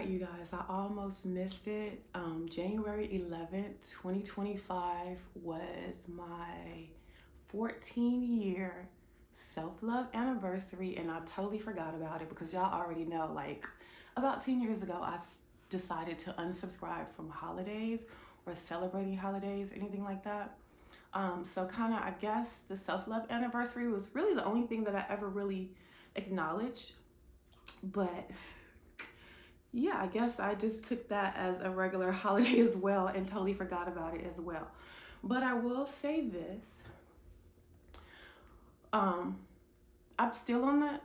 right, you guys, I almost missed it. January 11th, 2025 was my 14-year self-love anniversary, and I totally forgot about it because y'all already know, like, about 10 years ago, decided to unsubscribe from holidays or celebrating holidays, anything like that. So kind of, I guess the self-love anniversary was really the only thing that I ever really acknowledged, but yeah, I guess I just took that as a regular holiday as well and totally forgot about it as well. But I will say this, um, I'm still on the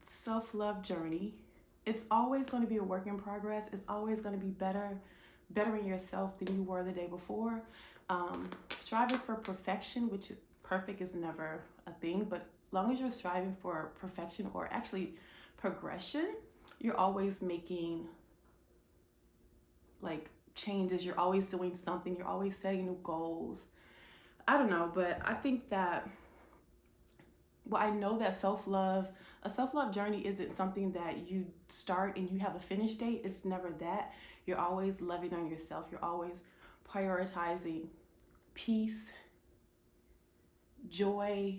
self-love journey. It's always going to be a work in progress. It's always going to be bettering yourself than you were the day before. Striving for perfection, which perfect is never a thing, but long as you're striving for perfection or actually progression, you're always making like changes, you're always doing something, you're always setting new goals. I don't know, but I think that, well, I know that a self-love journey isn't something that you start and you have a finish date. It's never that. You're always loving on yourself. You're always prioritizing peace, joy,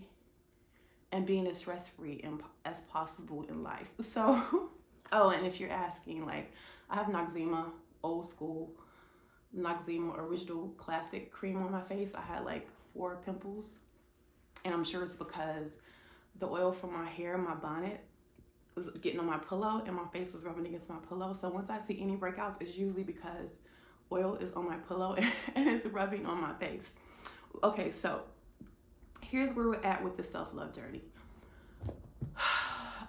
and being as stress-free as possible in life. So, oh, and if you're asking, like, I have Noxzema old school Noxzema original classic cream on my face. I had like 4 pimples, and I'm sure it's because the oil from my hair, my bonnet, was getting on my pillow and my face was rubbing against my pillow. So once I see any breakouts, it's usually because oil is on my pillow and it's rubbing on my face. Okay, so here's where we're at with the self-love journey.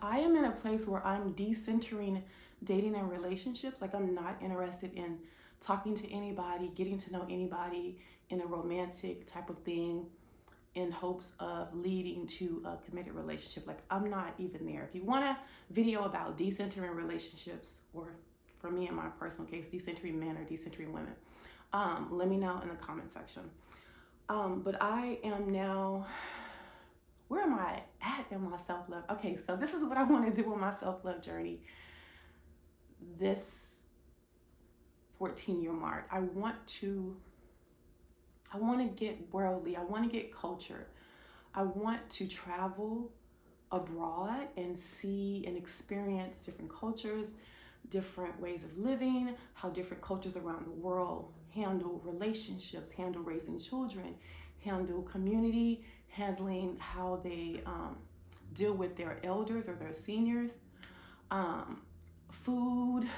I am in a place where I'm decentering dating and relationships. Like, I'm not interested in talking to anybody, getting to know anybody in a romantic type of thing in hopes of leading to a committed relationship. Like, I'm not even there. If you want a video about decentering relationships, or for me in my personal case, decentering men or decentering women, let me know in the comment section. But I am now, where am I at in my self-love? Okay, so this is what I want to do with my self-love journey. This 14-year mark, I want to get worldly. I want to get cultured. I want to travel abroad and see and experience different cultures, different ways of living, how different cultures around the world handle relationships, handle raising children, handle community, handling how they deal with their elders or their seniors, food,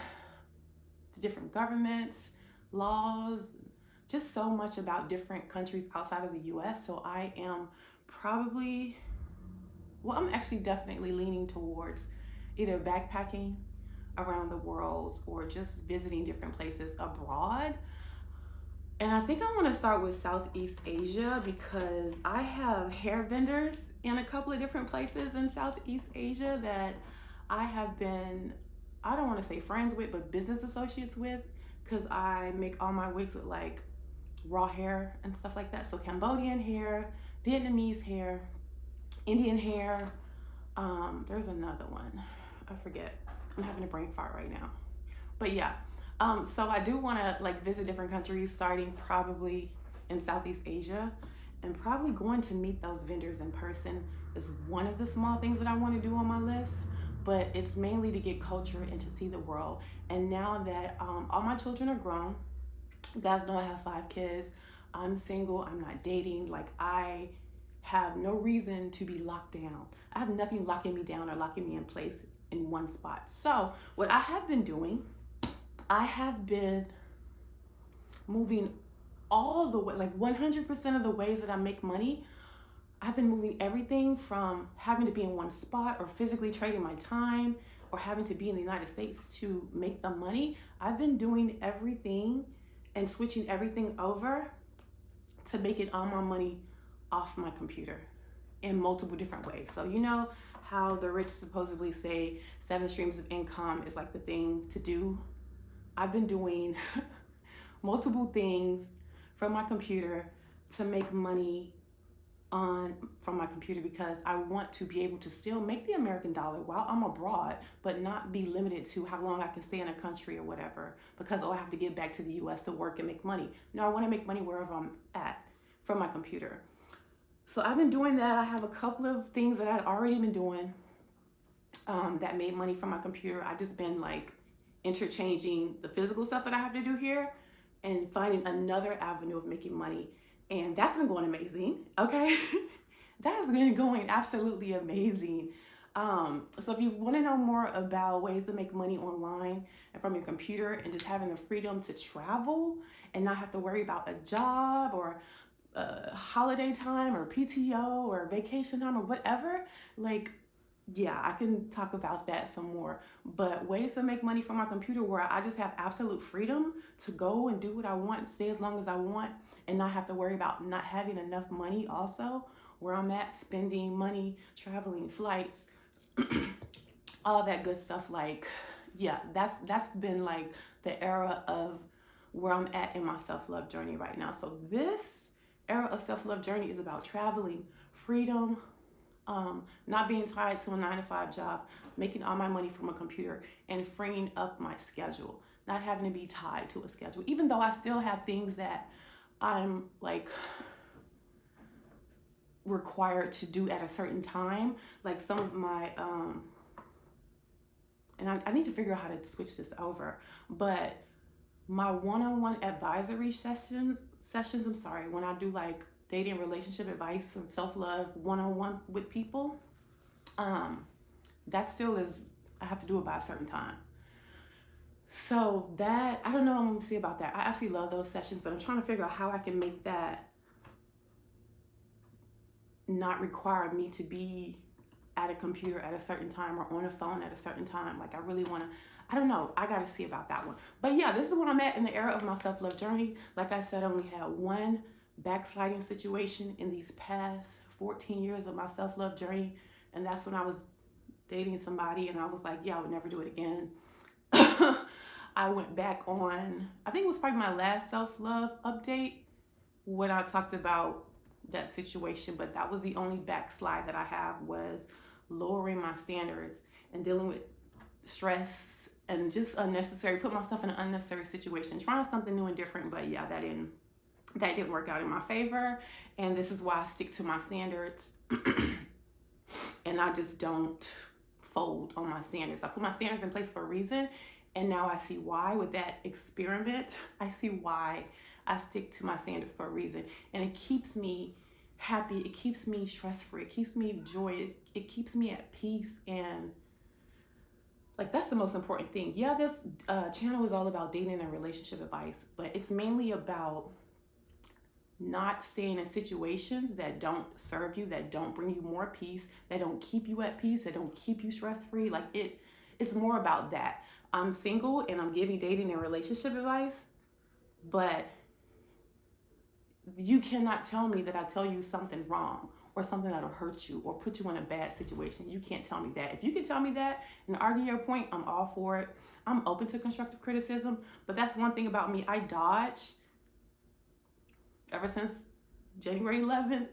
different governments, laws, just so much about different countries outside of the US. So I am probably, well, I'm actually definitely leaning towards either backpacking around the world or just visiting different places abroad. And I think I want to start with Southeast Asia because I have hair vendors in a couple of different places in Southeast Asia that I have been, I don't want to say friends with, but business associates with, because I make all my wigs with like raw hair and stuff like that. So Cambodian hair, Vietnamese hair, Indian hair. There's another one. I forget. I'm having a brain fart right now. But yeah. So I do want to like visit different countries, starting probably in Southeast Asia, and probably going to meet those vendors in person is one of the small things that I want to do on my list. But it's mainly to get culture and to see the world. And now that all my children are grown, you guys know I have 5 kids. I'm single. I'm not dating. Like, I have no reason to be locked down. I have nothing locking me down or locking me in place in one spot. So what I have been doing, I have been moving all the way, like 100% of the ways that I make money. I've been moving everything from having to be in one spot or physically trading my time or having to be in the United States to make the money. I've been doing everything and switching everything over to make it all my money off my computer in multiple different ways. So you know how the rich supposedly say 7 streams of income is like the thing to do? I've been doing multiple things from my computer to make money on from my computer because I want to be able to still make the American dollar while I'm abroad, but not be limited to how long I can stay in a country or whatever because I have to get back to the US to work and make money. No, I want to make money wherever I'm at from my computer. So I've been doing that. I have a couple of things that I'd already been doing that made money from my computer. I just been like interchanging the physical stuff that I have to do here and finding another avenue of making money. And that's been going amazing, okay? That's been going absolutely amazing. So if you want to know more about ways to make money online and from your computer and just having the freedom to travel and not have to worry about a job or holiday time or PTO or vacation time or whatever, like, yeah, I can talk about that some more. But ways to make money from my computer where I just have absolute freedom to go and do what I want, stay as long as I want, and not have to worry about not having enough money also, where I'm at, spending money, traveling, flights, all that good stuff. Like, yeah, that's been like the era of where I'm at in my self-love journey right now. So this era of self-love journey is about traveling, freedom, not being tied to a 9-to-5 job, making all my money from a computer, and freeing up my schedule, not having to be tied to a schedule, even though I still have things that I'm like required to do at a certain time. Like some of my, and I need to figure out how to switch this over, but my one-on-one advisory sessions, when I do like dating, relationship advice and self-love one-on-one with people, that still is, I have to do it by a certain time. So that, I don't know what I'm gonna say about that. I actually love those sessions, but I'm trying to figure out how I can make that not require me to be at a computer at a certain time or on a phone at a certain time. Like I really wanna, I don't know, I gotta see about that one. But yeah, this is where I'm at in the era of my self-love journey. Like I said, I only had one backsliding situation in these past 14 years of my self-love journey, and that's when I was dating somebody and I was like, yeah, I would never do it again. I went back on, I think it was probably my last self-love update when I talked about that situation, but that was the only backslide that I have, was lowering my standards and dealing with stress and just unnecessary, put myself in an unnecessary situation, trying something new and different. But yeah, that didn't work out in my favor, and this is why I stick to my standards and I just don't fold on my standards. I put my standards in place for a reason, and now I see why. With that experiment, I see why I stick to my standards for a reason, and it keeps me happy, it keeps me stress-free, it keeps me joy, it keeps me at peace, and like that's the most important thing. Yeah, this channel is all about dating and relationship advice, but it's mainly about not staying in situations that don't serve you, that don't bring you more peace, that don't keep you at peace, that don't keep you stress-free. Like it's more about that. I'm single and I'm giving dating and relationship advice, but you cannot tell me that I tell you something wrong or something that'll hurt you or put you in a bad situation. You can't tell me that. If you can tell me that and argue your point, I'm all for it. I'm open to constructive criticism, but that's one thing about me. I dodge, ever since January 11th,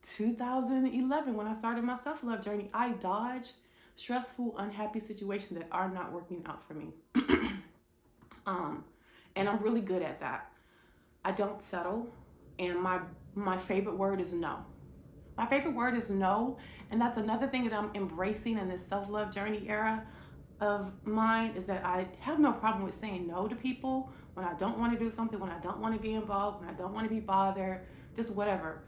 2011, when I started my self-love journey, I dodge stressful, unhappy situations that are not working out for me. And I'm really good at that. I don't settle, and my favorite word is no. My favorite word is no, and that's another thing that I'm embracing in this self-love journey era of mine, is that I have no problem with saying no to people when I don't want to do something, when I don't want to be involved, when I don't want to be bothered, just whatever.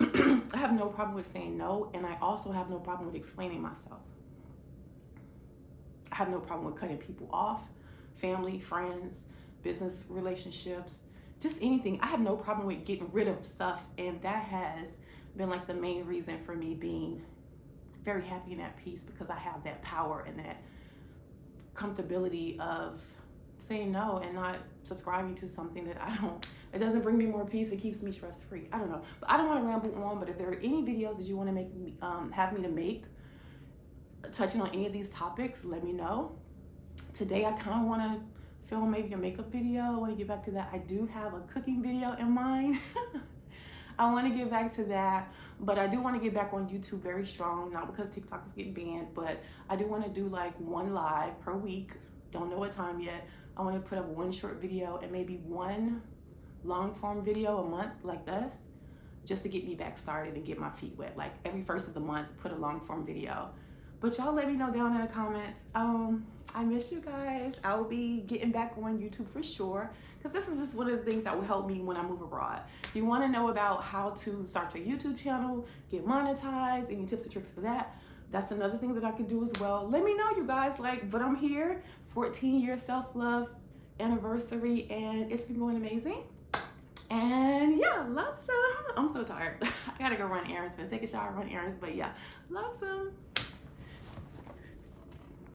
I have no problem with saying no, and I also have no problem with explaining myself. I have no problem with cutting people off, family, friends, business relationships, just anything. I have no problem with getting rid of stuff, and that has been like the main reason for me being very happy and at peace, because I have that power and that comfortability of saying no and not subscribing to something that it doesn't bring me more peace. It keeps me stress-free. I don't know, but I don't want to ramble on. But if there are any videos that you want to make me, have me to make, touching on any of these topics, let me know. Today, I kind of want to film maybe a makeup video. I want to get back to that. I do have a cooking video in mind. I want to get back to that, but I do want to get back on YouTube very strong, not because TikTok is getting banned, but I do want to do like one live per week. Don't know what time yet. I want to put up one short video and maybe one long form video a month like this, just to get me back started and get my feet wet. Like every first of the month, put a long form video. But y'all let me know down in the comments. I miss you guys. I will be getting back on YouTube for sure, because this is just one of the things that will help me when I move abroad. If you want to know about how to start your YouTube channel, get monetized, any tips and tricks for that, that's another thing that I could do as well. Let me know, you guys. But I'm here, 14-year self-love anniversary, and it's been going amazing. And yeah, love some. I'm so tired. I gotta go run errands, take a shower, run errands, but yeah, love some.